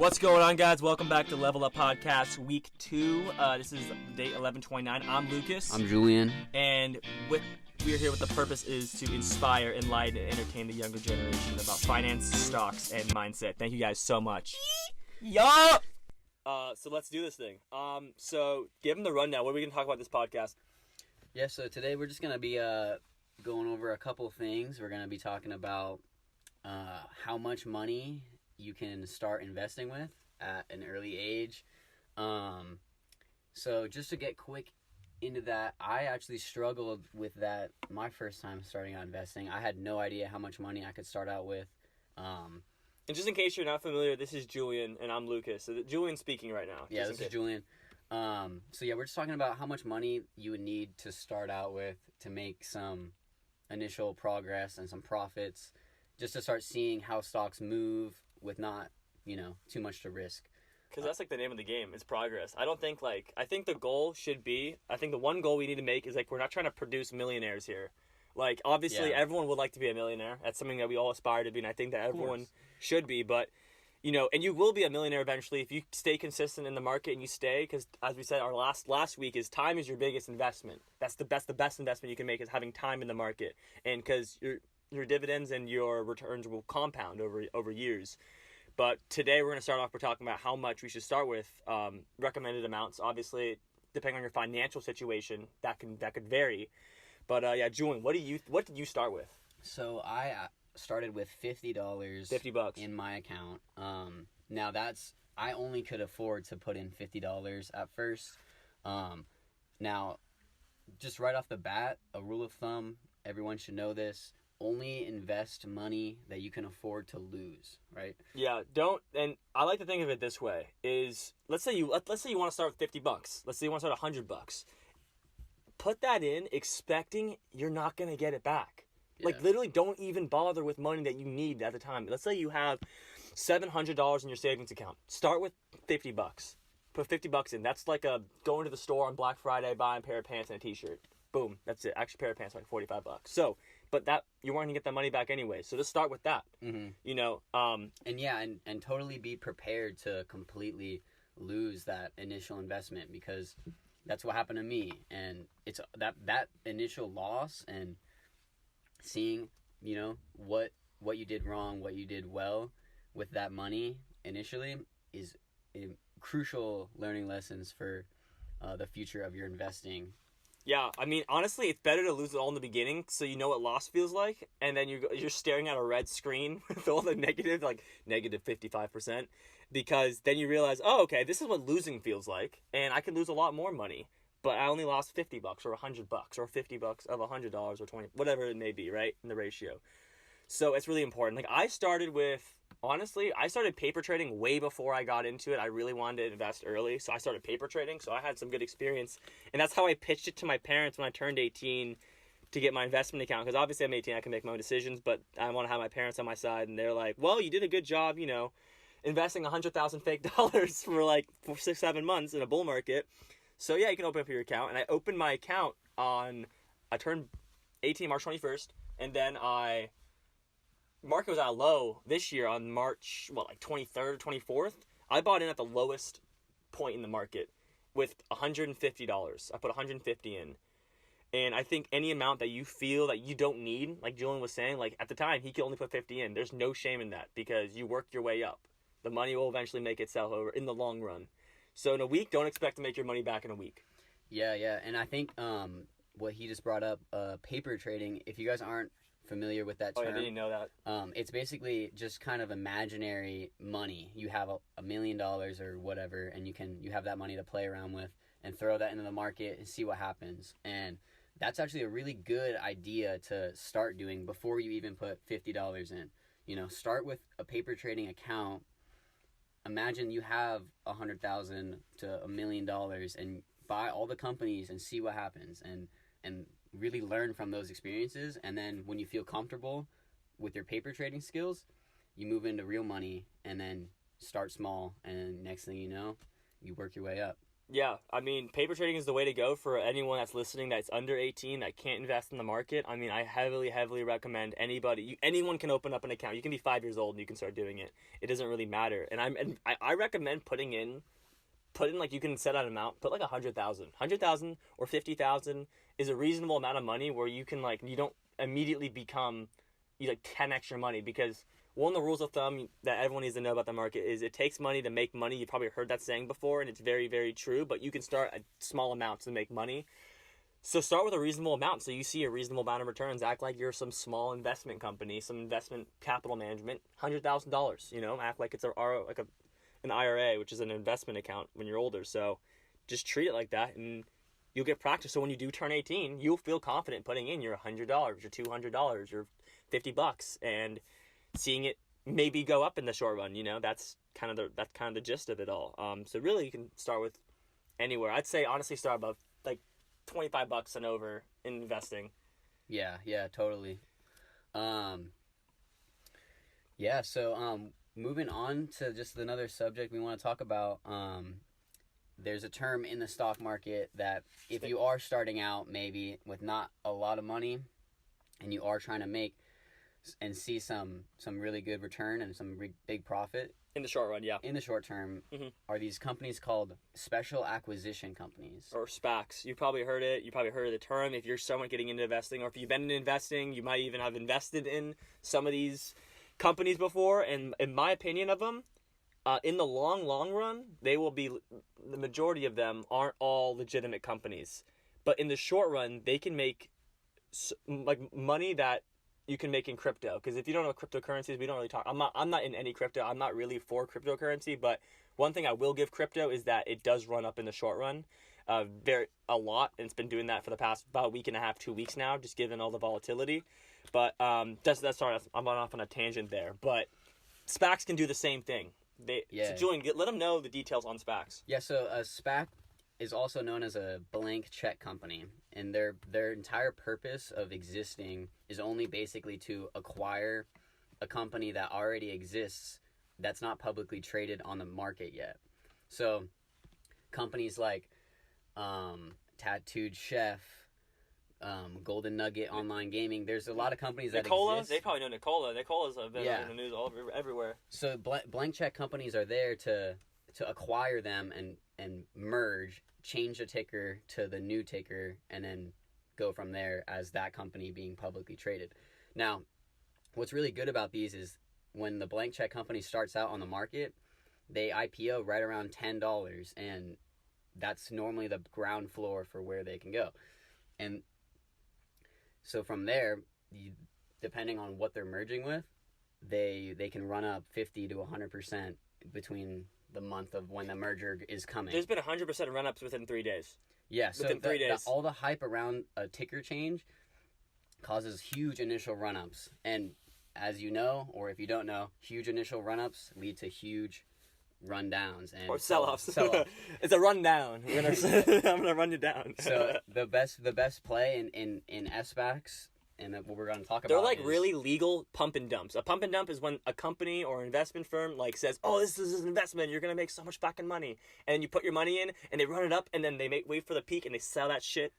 What's going on, guys? Welcome back to Level Up Podcast Week 2. This is date 11/29. I'm Lucas. I'm Julian. And we are here with the purpose is to inspire, enlighten, and entertain the younger generation about finance, stocks, and mindset. Thank you guys so much. Yo! So let's do this thing. So give them the rundown. What are we going to talk about this podcast? Yeah, so today we're just going to be going over a couple things. We're going to be talking about how much money you can start investing with at an early age. So just to get quick into that, I actually struggled with that my first time starting out investing. I had no idea how much money I could start out with. And just in case you're not familiar, this is Julian and I'm Lucas. So Julian's speaking right now. Yeah, this is Julian. So yeah, we're just talking about how much money you would need to start out with to make some initial progress and some profits, just to start seeing how stocks move with not, too much to risk. Because that's like the name of the game. It's progress. I think the goal should be, the one goal we need to make is we're not trying to produce millionaires here. Obviously everyone would like to be a millionaire. That's something that we all aspire to be, and I think that everyone should be. But, and you will be a millionaire eventually if you stay consistent in the market and you stay. Because as we said, our last week is time is your biggest investment. That's the best investment you can make is having time in the market. And because your dividends and your returns will compound over years. But today we're going to start off. We're talking about how much we should start with, recommended amounts. Obviously, depending on your financial situation, that could vary. But Julian, what did you start with? So I started with $50. $50 in my account. Now I only could afford to put in $50 at first. Now, just right off the bat, a rule of thumb, everyone should know this. Only invest money that you can afford to lose, right? Yeah, and I like to think of it this way: is let's say you want to start with $50. Let's say you want to start $100. Put that in, expecting you're not gonna get it back. Yeah. Literally, don't even bother with money that you need at the time. Let's say you have $700 in your savings account. Start with $50. Put $50 in. That's like going to the store on Black Friday, buying a pair of pants and a T-shirt. Boom, that's it. Actually, a pair of pants like $45. So, but that you weren't gonna get that money back anyway. So just start with that. Mm-hmm. And totally be prepared to completely lose that initial investment, because that's what happened to me. And it's that initial loss and seeing, what you did wrong, what you did well with that money initially is crucial learning lessons for the future of your investing. Yeah, I mean, honestly, it's better to lose it all in the beginning so you know what loss feels like, and then you're staring at a red screen with all the negative 55%, because then you realize, oh, okay, this is what losing feels like, and I could lose a lot more money, but I only lost $50 or $100 or $50 of $100 or 20, whatever it may be, right, in the ratio. So it's really important. I started paper trading way before I got into it. I really wanted to invest early, so I started paper trading. So I had some good experience, and that's how I pitched it to my parents when I turned 18 to get my investment account. Because obviously I'm 18, I can make my own decisions, but I want to have my parents on my side, and they're like, "Well, you did a good job, investing 100,000 fake dollars for 6-7 months in a bull market. So yeah, you can open up your account." And I opened my account I turned 18 March 21st, and then market was at a low this year on March 23rd, 24th. I bought in at the lowest point in the market with $150. I put $150 in. And I think any amount that you feel that you don't need, like Julian was saying, at the time he could only put $50 in. There's no shame in that because you worked your way up. The money will eventually make itself over in the long run. So in a week, don't expect to make your money back in a week. Yeah. And I think what he just brought up, paper trading, if you guys aren't familiar with that term. Oh, I didn't know that. It's basically just kind of imaginary money. You have $1 million or whatever, and you have that money to play around with and throw that into the market and see what happens. And that's actually a really good idea to start doing before you even put $50 in. Start with a paper trading account. Imagine you have $100,000 to $1 million and buy all the companies and see what happens and really learn from those experiences. And then when you feel comfortable with your paper trading skills, you move into real money and then start small, and next thing you know, you work your way up. Yeah, I mean, paper trading is the way to go for anyone that's listening that's under 18 that can't invest in the market. I mean, I heavily, heavily recommend anyone can open up an account. You can be 5 years old and you can start doing it. It doesn't really matter. I recommend put in like, you can set an amount, put like 100,000 or 50,000 is a reasonable amount of money where you can like, you don't immediately become you like 10x your money, because one of the rules of thumb that everyone needs to know about the market is it takes money to make money. You've probably heard that saying before, and it's very, very true, but you can start at small amounts to make money. So start with a reasonable amount so you see a reasonable amount of returns. Act like you're some small investment company, some investment capital management, $100,000, act like it's an IRA, which is an investment account when you're older. So just treat it like that, and you'll get practice. So when you do turn 18, you'll feel confident putting in your $100, your $200, your $50, and seeing it maybe go up in the short run. That's kind of the gist of it all. So really, you can start with anywhere. I'd say honestly start about like $25 and over in investing. Yeah, totally. So moving on to just another subject we want to talk about. There's a term in the stock market that if you are starting out maybe with not a lot of money and you are trying to make and see some really good return and some big profit in the short run, yeah. In the short term, are these companies called special acquisition companies, or SPACs? You probably heard it. You probably heard of the term. If you're someone getting into investing, or if you've been in investing, you might even have invested in some of these companies before. And in my opinion of them, in the long run, they will be, the majority of them aren't all legitimate companies, but in the short run, they can make like money that you can make in crypto. Because if you don't know cryptocurrencies, we don't really talk. I'm not in any crypto. I'm not really for cryptocurrency. But one thing I will give crypto is that it does run up in the short run, a lot, and it's been doing that for the past about a week and a half, 2 weeks now, just given all the volatility. But that's sorry, I'm off on a tangent there. But SPACs can do the same thing. So Julian, let them know the details on SPACs. Yeah, so a SPAC is also known as a blank check company, and their entire purpose of existing is only basically to acquire a company that already exists that's not publicly traded on the market yet. So companies like Tattooed Chef, Golden Nugget Online Gaming, there's a lot of companies that exist. They probably know Nicola. Nicola's been in the news everywhere. So blank check companies are there to acquire them and merge, change the ticker to the new ticker, and then go from there as that company being publicly traded. Now, what's really good about these is when the blank check company starts out on the market, they IPO right around $10, and that's normally the ground floor for where they can go. And so from there, depending on what they're merging with, they can run up 50 to 100% between the month of when the merger is coming. There's been 100% run-ups within 3 days. Yeah, so within 3 days. All the hype around a ticker change causes huge initial run-ups. And as you know, or if you don't know, huge initial run-ups lead to huge run-downs. Or sell-offs. It's a run-down. I'm going to run you down. So the best play in SPACs, and what we're going to talk about, they're like really legal pump and dumps. A pump and dump is when a company or investment firm like says, "Oh, this is an investment. You're gonna make so much fucking money," and you put your money in, and they run it up, and then they wait for the peak, and they sell that shit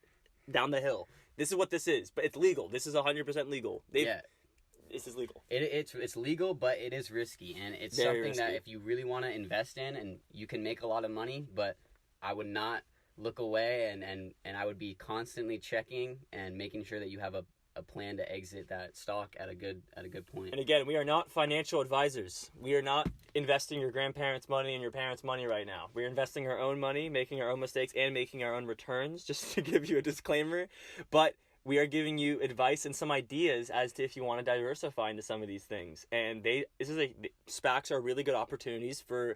down the hill. This is what this is, but it's legal. This is 100% legal. This is legal. It's legal, but it is risky, and it's very something risky. that if you really want to invest in, and you can make a lot of money, but I would not look away, and I would be constantly checking and making sure that you have a plan to exit that stock at a good point. And again, we are not financial advisors. We are not investing your grandparents' money and your parents' money right now. We're investing our own money, making our own mistakes, and making our own returns, just to give you a disclaimer. But we are giving you advice and some ideas as to if you want to diversify into some of these things. And SPACs are really good opportunities for,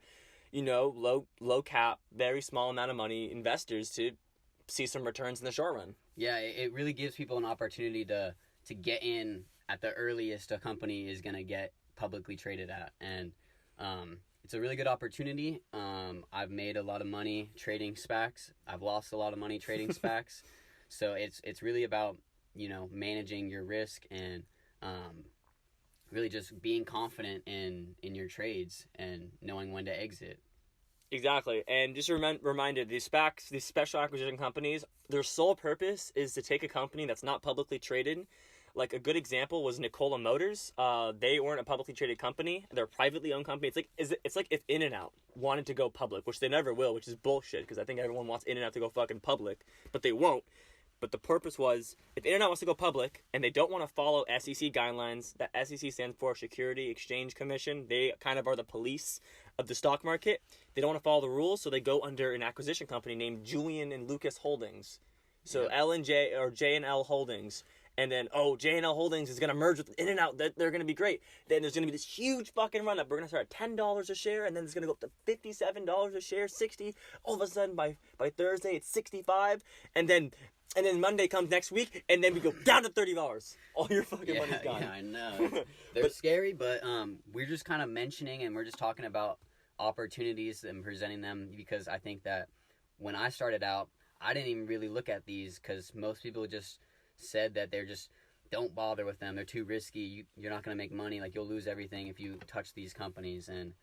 low cap, very small amount of money investors to see some returns in the short run. Yeah, it really gives people an opportunity to get in at the earliest a company is going to get publicly traded at. And it's a really good opportunity. I've made a lot of money trading SPACs. I've lost a lot of money trading SPACs. So it's really about, managing your risk and really just being confident in your trades and knowing when to exit. Exactly. And just a reminder, these SPACs, these special acquisition companies, their sole purpose is to take a company that's not publicly traded. Like a good example was Nikola Motors. They weren't a publicly traded company; they're a privately owned company. It's like if In-N-Out wanted to go public, which they never will, which is bullshit. Because I think everyone wants In-N-Out to go fucking public, but they won't. But the purpose was, if In-N-Out wants to go public and they don't want to follow SEC guidelines, that SEC stands for Security Exchange Commission. They kind of are the police of the stock market. They don't want to follow the rules, so they go under an acquisition company named Julian and Lucas Holdings. So Yep. L and J or J&L Holdings. And then, J&L Holdings is going to merge with In-N-Out. They're going to be great. Then there's going to be this huge fucking run-up. We're going to start at $10 a share, and then it's going to go up to $57 a share, 60. All of a sudden, by Thursday, it's 65. And then Monday comes next week, and then we go down to $30. All your fucking money's gone. Yeah, I know. They're scary, but we're just kind of mentioning and we're just talking about opportunities and presenting them, because I think that when I started out, I didn't even really look at these, because most people just said that they're just, don't bother with them. They're too risky. You're not going to make money. Like, you'll lose everything if you touch these companies. And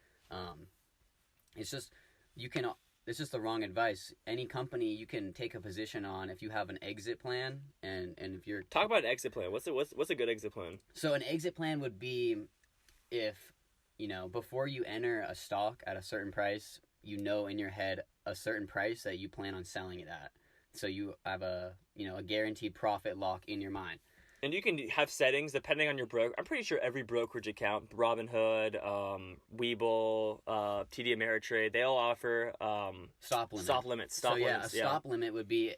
it's just, it's just the wrong advice. Any company you can take a position on if you have an exit plan, and if you're... Talk about an exit plan. What's a good exit plan? So an exit plan would be if, before you enter a stock at a certain price, in your head a certain price that you plan on selling it at. So you have a guaranteed profit lock in your mind. And you can have settings depending on your broker. I'm pretty sure every brokerage account, Robinhood, Webull, TD Ameritrade, they all offer Stop limit. Stop limits. A stop limit would be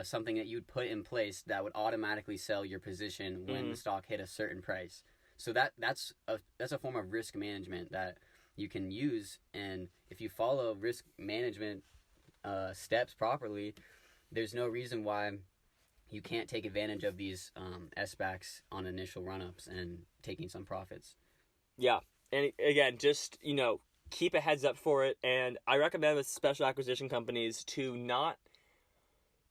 something that you'd put in place that would automatically sell your position when the stock hit a certain price. So that's a form of risk management that you can use, and if you follow risk management steps properly, there's no reason why you can't take advantage of these SPACs on initial run-ups and taking some profits. Yeah. And again, just, keep a heads up for it. And I recommend with special acquisition companies to not...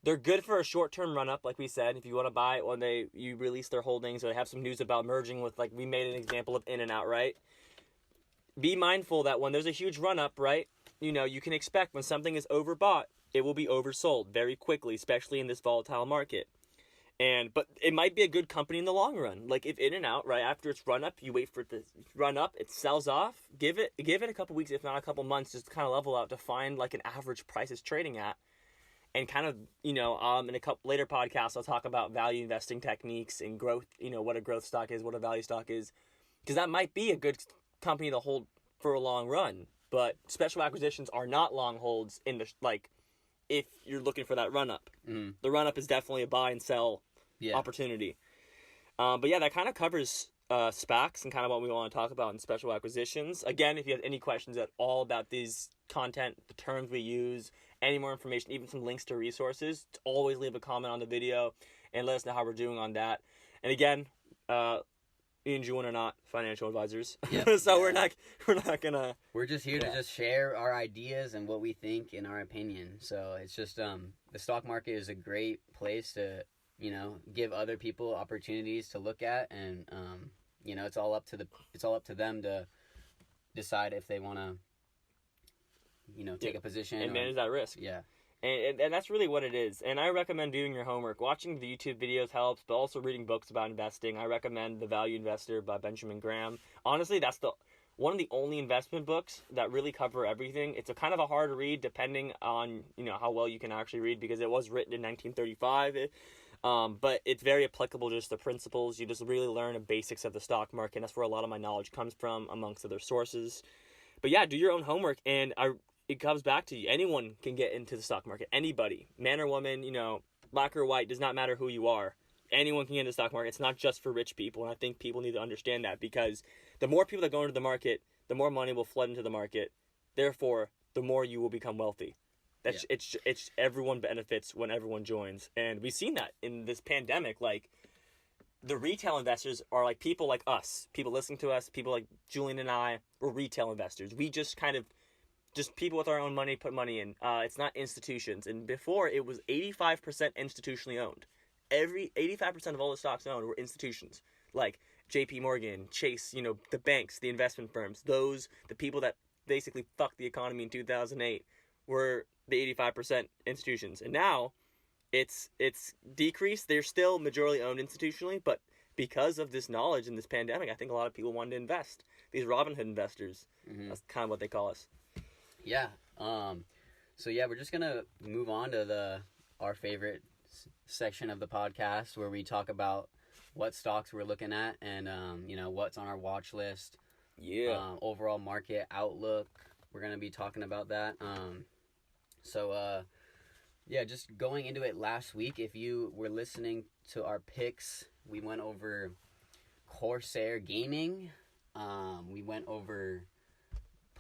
They're good for a short-term run-up, like we said. If you want to buy it when you release their holdings, or they have some news about merging with, like we made an example of In-N-Out, right? Be mindful that when there's a huge run-up, right, you can expect when something is overbought, it will be oversold very quickly, especially in this volatile market. But it might be a good company in the long run. Like if In-N-Out, right after its run up, you wait for it to run up, it sells off. Give it a couple weeks, if not a couple months, just to kind of level out to find like an average price it's trading at. And kind of, in a couple later podcasts, I'll talk about value investing techniques and growth. What a growth stock is, what a value stock is, because that might be a good company to hold for a long run. But special acquisitions are not long holds if you're looking for that run-up. The run-up is definitely a buy and sell opportunity. But yeah, that kind of covers SPACs and kind of what we want to talk about in special acquisitions. Again, if you have any questions at all about these content, the terms we use, any more information, even some links to resources, always leave a comment on the video and let us know how we're doing on that. And again, me and Julian are not financial advisors, so we're not gonna. We're just here to just share our ideas and what we think in our opinion. So it's just the stock market is a great place to give other people opportunities to look at, and it's all up to them to decide if they want to take a position and manage that risk. Yeah. And that's really what it is. And I recommend doing your homework. Watching the YouTube videos helps, but also reading books about investing. I recommend The Value Investor by Benjamin Graham. Honestly, that's one of the only investment books that really cover everything. It's a kind of a hard read depending on, how well you can actually read, because it was written in 1935. But it's very applicable, just the principles. You just really learn the basics of the stock market. And that's where a lot of my knowledge comes from, amongst other sources. But yeah, do your own homework. And it comes back to you. Anyone can get into the stock market. Anybody, man or woman, black or white, does not matter who you are. Anyone can get into the stock market. It's not just for rich people, and I think people need to understand that, because the more people that go into the market, the more money will flood into the market. Therefore, the more you will become wealthy. It's everyone benefits when everyone joins, and we've seen that in this pandemic. Like, the retail investors are like people like us, people listening to us, people like Julian and I. We're retail investors. We just kind of just people with our own money put money in. It's not institutions. And before, it was 85% institutionally owned. 85% of all the stocks owned were institutions, like JP Morgan, Chase, the banks, the investment firms, the people that basically fucked the economy in 2008 were the 85% institutions. And now it's decreased. They're still majority owned institutionally, but because of this knowledge and this pandemic, I think a lot of people wanted to invest. These Robinhood investors. Mm-hmm. That's kind of what they call us. Yeah. So yeah, we're just gonna move on to our favorite section of the podcast where we talk about what stocks we're looking at and what's on our watch list. Yeah. Overall market outlook. We're gonna be talking about that. Just going into it last week, if you were listening to our picks, we went over Corsair Gaming. We went over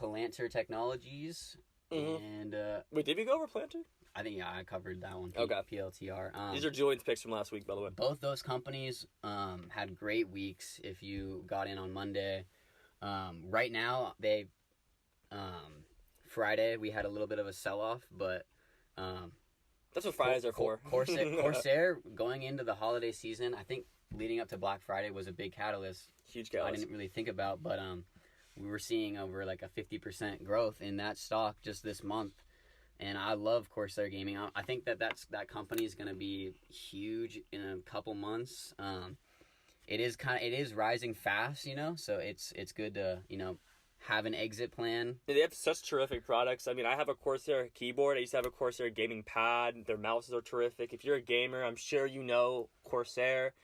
Palantir Technologies. Mm-hmm. And wait, did we go over Palantir? I think I covered that one. Okay. PLTR. These are Julian's picks from last week, by the way. Both those companies had great weeks. If you got in on Monday, right now they Friday we had a little bit of a sell-off, but that's what Fridays are for. Corsair going into the holiday season, I think leading up to Black Friday was a big catalyst. Huge catalyst. I didn't really think about, but we were seeing over like a 50% growth in that stock just this month. And I love Corsair Gaming. I think that company is going to be huge in a couple months. It is rising fast, so it's good to, have an exit plan. They have such terrific products. I mean, I have a Corsair keyboard. I used to have a Corsair gaming pad. Their mouses are terrific. If you're a gamer, I'm sure you know Corsair.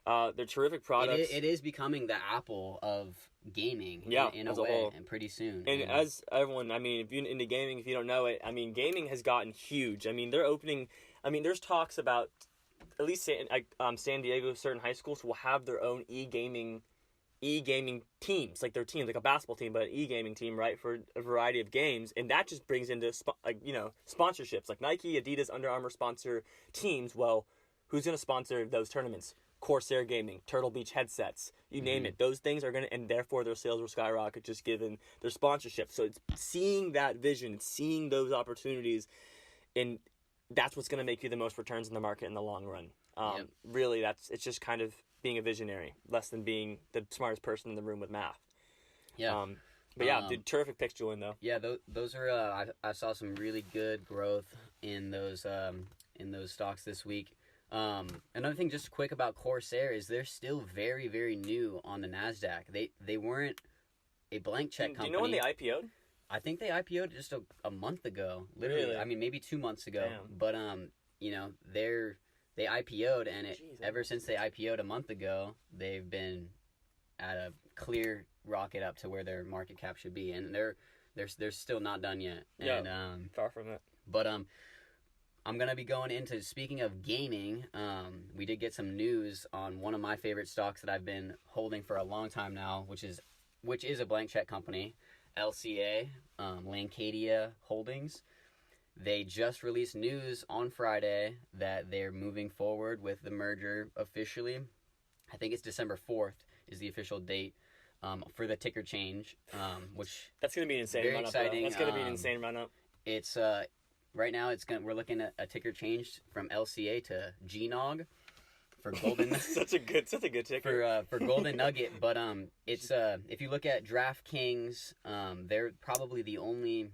They're terrific products. It is becoming the Apple of gaming in a way, whole. And pretty soon. And as everyone, I mean, if you're into gaming, if you don't know it, I mean, gaming has gotten huge. I mean, there's talks about at least San Diego, certain high schools will have their own e-gaming teams, like their teams, like a basketball team, but an e-gaming team, right, for a variety of games. And that just brings into sponsorships, like Nike, Adidas, Under Armour sponsor teams. Well, who's going to sponsor those tournaments? Corsair Gaming, Turtle Beach headsets, you name it. Those things are going to, and therefore their sales will skyrocket just given their sponsorship. So it's seeing that vision, seeing those opportunities, and that's what's going to make you the most returns in the market in the long run. Really, it's just kind of being a visionary, less than being the smartest person in the room with math. Yeah. But yeah, dude, terrific picks, Julian, though. Yeah, those are, I saw some really good growth in those stocks this week. Another thing just quick about Corsair is they're still very, very new on the NASDAQ. They weren't a blank check company. Do you know when they IPO'd? I think they IPO'd just a month ago. Literally. Really? I mean, maybe 2 months ago. Damn. But, they IPO'd, and ever since they IPO'd a month ago, they've been at a clear rocket up to where their market cap should be. And they're still not done yet. Yeah, far from it. But, I'm going to be going into, speaking of gaming, we did get some news on one of my favorite stocks that I've been holding for a long time now, which is a blank check company, LCA, Lancadia Holdings. They just released news on Friday that they're moving forward with the merger officially. I think it's December 4th is the official date for the ticker change, which that's going to be an insane run-up. Exciting. That's going to be an insane run-up. It's right now we're looking at a ticker change from LCA to GNOG for golden. such a good ticker for golden nugget. But it's if you look at DraftKings, they're probably the only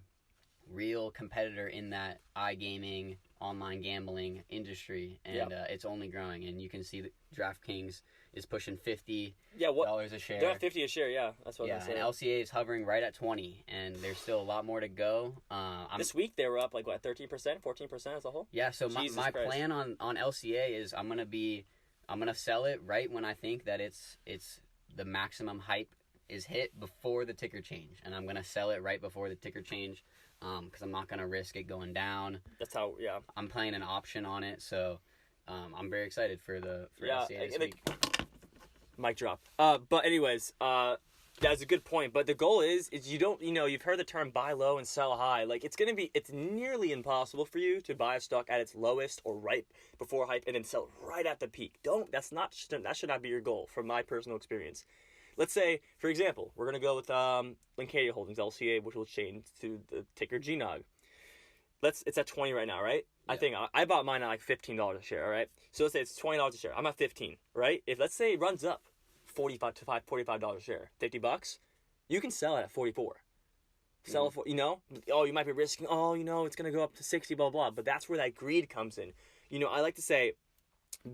real competitor in that iGaming online gambling industry, and it's only growing. And you can see that DraftKings is pushing $50 a share. They're at $50 a share, yeah. That's what I'm saying. And LCA is hovering right at 20, and there's still a lot more to go. This week they were up like what, 13%, 14% as a whole? Yeah, so my plan on LCA is I'm gonna sell it right when I think that it's the maximum hype is hit before the ticker change, and I'm gonna sell it right before the ticker change. Because I'm not going to risk it going down. That's how, yeah. I'm playing an option on it, so I'm very excited for LCA this week. Mic drop. But anyways, that's a good point. But the goal is you don't, you've heard the term buy low and sell high. Like, it's nearly impossible for you to buy a stock at its lowest or right before hype and then sell right at the peak. That should not be your goal from my personal experience. Let's say, for example, we're going to go with Lancadia Holdings, LCA, which will change to the ticker GNOG. It's at 20 right now, right? Yeah. I think I bought mine at like $15 a share, all right? So let's say it's $20 a share. I'm at 15, right? If let's say it runs up $45 a share, $50, you can sell it at 44. Sell it for, you might be risking, it's going to go up to 60, blah, blah. But that's where that greed comes in. I like to say,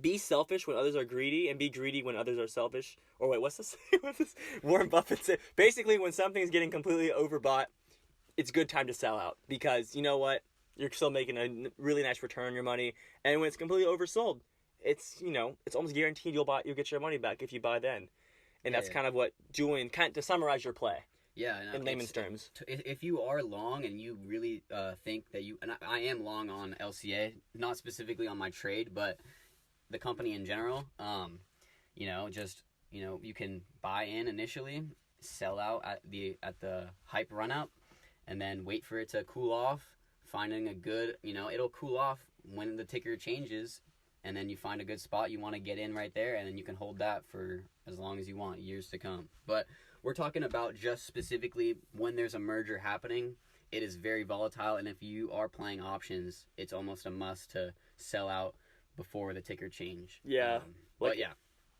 be selfish when others are greedy, and be greedy when others are selfish. Or wait, what's this? What's this? Warren Buffett said, basically, when something's getting completely overbought, it's a good time to sell out, because you know what? You're still making a really nice return on your money. And when it's completely oversold, it's almost guaranteed you'll get your money back if you buy then. And that's kind of what Julian, to summarize your play. Yeah, in layman's terms. If you are long and you really think that and I am long on LCA, not specifically on my trade, but the company in general, you can buy in initially, sell out at the hype run up, and then wait for it to cool off, finding a good, it'll cool off when the ticker changes, and then you find a good spot you want to get in right there, and then you can hold that for as long as you want, years to come. But we're talking about just specifically when there's a merger happening. It is very volatile, and if you are playing options, it's almost a must to sell out before the ticker change. Yeah. But yeah.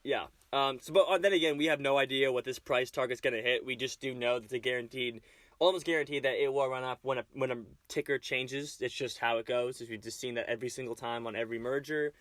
Yeah. But then again, we have no idea what this price target's going to hit. We just do know that it's almost guaranteed that it will run up when a ticker changes. It's just how it goes. We've just seen that every single time on every merger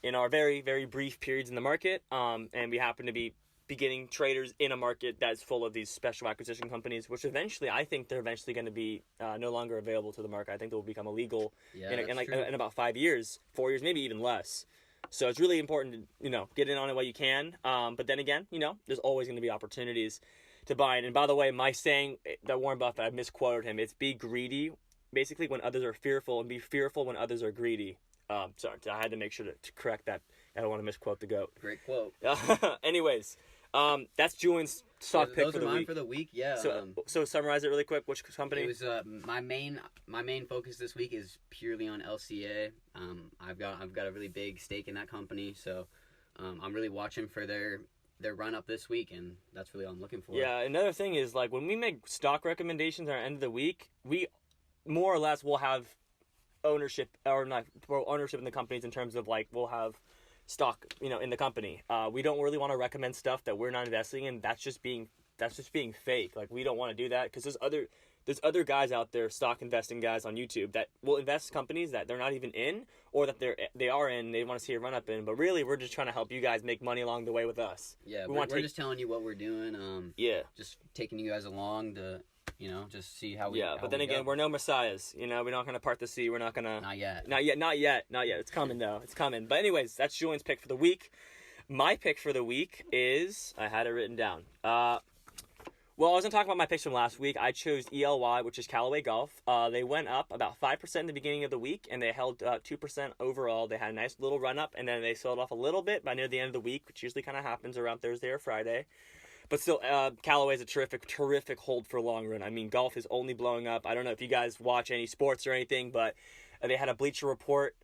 in our very, very brief periods in the market. And we happen to be beginning traders in a market that's full of these special acquisition companies, which I think they're eventually going to be no longer available to the market. I think they will become illegal in about 5 years, 4 years, maybe even less. So it's really important to, get in on it while you can. But then again, there's always going to be opportunities to buy in. And by the way, my saying that Warren Buffett, I misquoted him. It's be greedy, basically, when others are fearful, and be fearful when others are greedy. Sorry, I had to make sure to correct that. I don't want to misquote the GOAT. Great quote. Anyways, that's Julian's stock pick for the week. Those are mine for the week, yeah. So summarize it really quick. Which company? It was my main focus this week is purely on LCA. I've got a really big stake in that company, so I'm really watching for their run up this week, and that's really all I'm looking for. Yeah, another thing is, like, when we make stock recommendations at the end of the week, we more or less will have ownership in the companies, in terms of, like, we'll have stock, in the company. We don't really want to recommend stuff that we're not investing in. That's just being fake. Like, we don't want to do that, because there's other guys out there, stock investing guys on YouTube, that will invest companies that they're not even in, or that they are in, they want to see a run up in. But really, we're just trying to help you guys make money along the way with us. Yeah, we're just telling you what we're doing. Just taking you guys along to, just see how we. Yeah, but then again, we're no messiahs. We're not going to part the sea. We're not going to. Not yet. Not yet. It's coming though. It's coming. But anyways, that's Julian's pick for the week. My pick for the week is, I had it written down. Well, I was going to talk about my picks from last week. I chose ELY, which is Callaway Golf. They went up about 5% in the beginning of the week, and they held 2% overall. They had a nice little run up, and then they sold off a little bit by near the end of the week, which usually kind of happens around Thursday or Friday. But still, Callaway is a terrific hold for a long run. I mean, golf is only blowing up. I don't know if you guys watch any sports or anything, but they had a Bleacher Report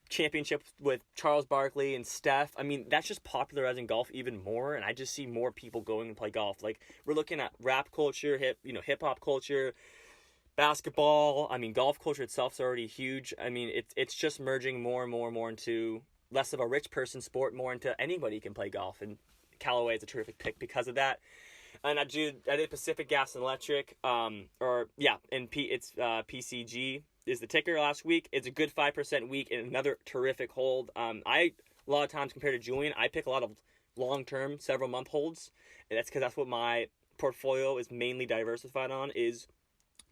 championship with Charles Barkley and Steph. I mean, that's just popularizing golf even more, and I just see more people going to play golf. Like, we're looking at rap culture, hip hop culture, basketball. I mean, golf culture itself is already huge. I mean, it's just merging more and more into less of a rich person sport, more into anybody can play golf, and Callaway is a terrific pick because of that. And I did Pacific Gas and Electric, it's PCG is the ticker last week. It's a good 5% week and another terrific hold. A lot of times, compared to Julian, I pick a lot of long-term, several-month holds. And that's because that's what my portfolio is mainly diversified on, is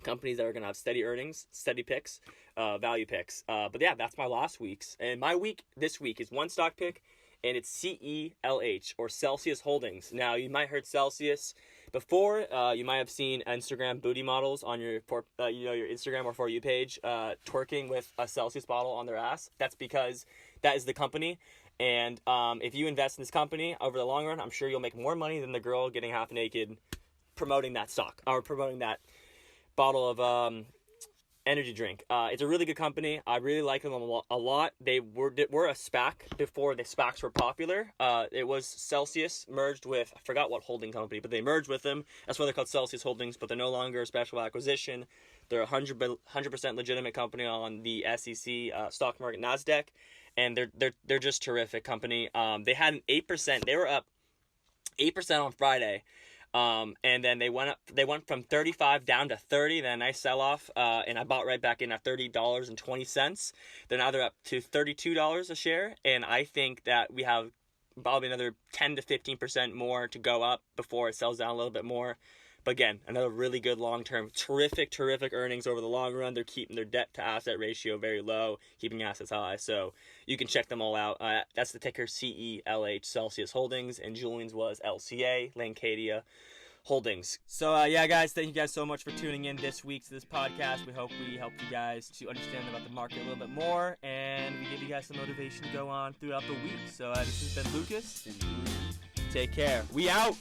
companies that are going to have steady earnings, steady picks, value picks. But yeah, that's my last week's. And my week this week is one stock pick, and it's CELH, or Celsius Holdings. Now, you might have heard Celsius before. You might have seen Instagram booty models on your Instagram or For You page twerking with a Celsius bottle on their ass. That's because that is the company. And if you invest in this company over the long run, I'm sure you'll make more money than the girl getting half naked promoting that stock, or promoting that bottle of energy drink. It's a really good company. I really like them a lot. They were a SPAC before the SPACs were popular. It was Celsius merged with, I forgot what holding company, but they merged with them. That's why they're called Celsius Holdings, but they're no longer a special acquisition. They're a 100% legitimate company on the SEC stock market, NASDAQ, and they're just terrific company. They had an 8%. They were up 8% on Friday. And then they went from 35 down to 30, then a nice sell-off, and I bought right back in at $30.20. Then now they're up to $32 a share, and I think that we have probably another 10 to 15% more to go up before it sells down a little bit more. But again, another really good long-term, terrific earnings over the long run. They're keeping their debt-to-asset ratio very low, keeping assets high. So you can check them all out. That's the ticker CELH, Celsius Holdings, and Julian's was LCA, Lancadia Holdings. So yeah, guys, thank you guys so much for tuning in this week to this podcast. We hope we helped you guys to understand about the market a little bit more, and we give you guys some motivation to go on throughout the week. So this has been Lucas. Take care. We out.